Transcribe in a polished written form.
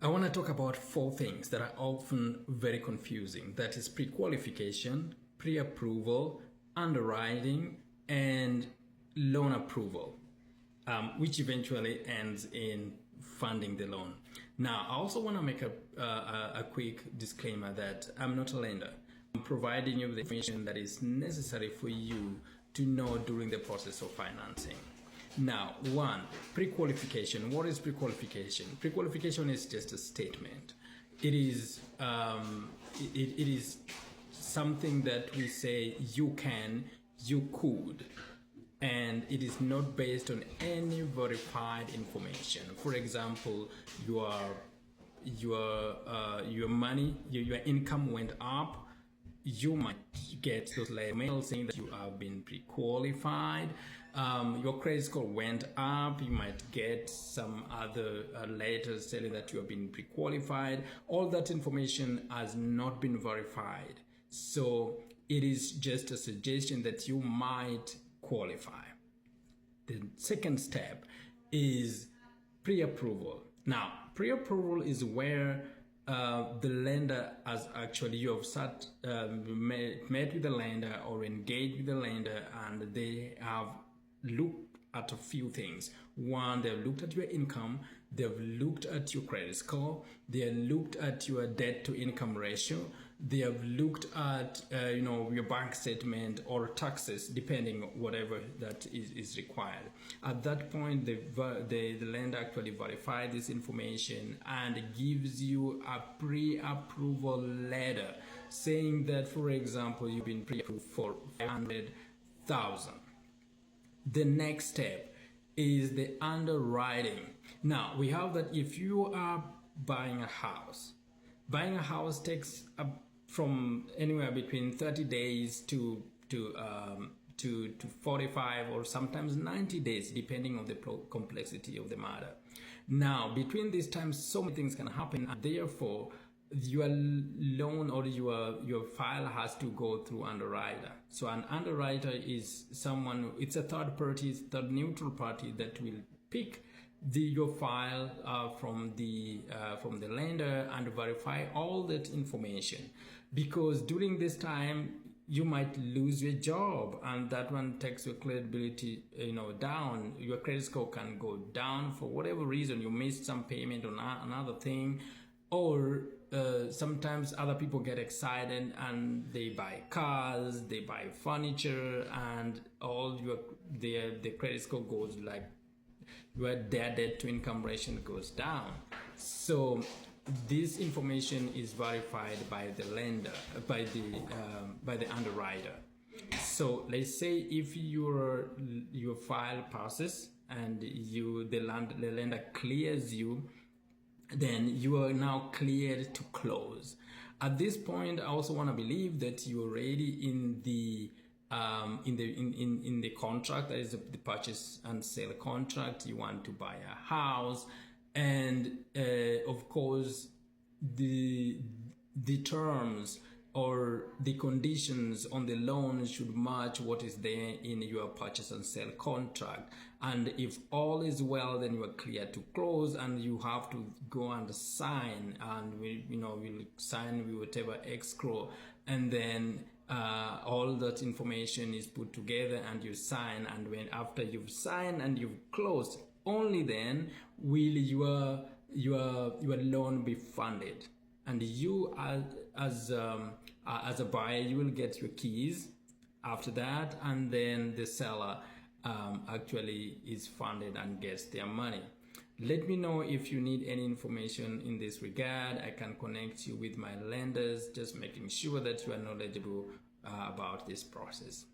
I want to talk about four things that are often very confusing. That is pre-qualification, pre-approval, underwriting, and loan approval, which eventually ends in funding the loan. Now, I also want to make a quick disclaimer that I'm not a lender. I'm providing you with the information that is necessary for you to know during the process of financing. Now, one, pre-qualification. What is pre-qualification? Pre-qualification is just a statement. It is it is something that we say you can, you could, and it is not based on any verified information. For example, your money, your income went up. You might get those mail saying that you have been pre-qualified. Your credit score went up. You might get some other letters telling that you have been pre-qualified. All that information has not been verified. So it is just a suggestion that you might qualify. The second step is pre-approval. Now, pre-approval is where the lender has actually, you have met with the lender or engaged with the lender, and they have looked at a few things. One, they've looked at your income, they've looked at your credit score, they have looked at your debt to income ratio, they have looked at your bank statement or taxes, depending on whatever that is required. At that point, the lender actually verifies this information and gives you a pre-approval letter saying that, for example, you've been pre-approved for $500,000. The next step is the underwriting. Now, we have that if you are buying a house takes from anywhere between 30 days to 45 or sometimes 90 days, depending on the complexity of the matter. Now, between these times, so many things can happen, and therefore your loan or your file has to go through underwriter. So an underwriter is someone, it's a third party, third neutral party that will pick your file from the lender and verify all that information, because during this time you might lose your job, and that one takes your credibility down. Your credit score can go down for whatever reason. You missed some payment on another thing, or sometimes other people get excited and they buy cars, they buy furniture, and all the credit score goes like your debt to income ratio goes down. So this information is verified by the lender, by the underwriter. So let's say if your file passes and the lender clears you, then you are now cleared to close. At this point, I also want to believe that you're already in the contract, that is the purchase and sale contract. You want to buy a house, and of course the terms or the conditions on the loan should match what is there in your purchase and sale contract. And if all is well, then you are clear to close, and you have to go and sign, and we'll sign with whatever escrow, and then all that information is put together and you sign. And after you've signed and you've closed, only then will your loan be funded. And you as a buyer, you will get your keys after that, and then the seller actually is funded and gets their money. Let me know if you need any information in this regard. I can connect you with my lenders, just making sure that you are knowledgeable about this process.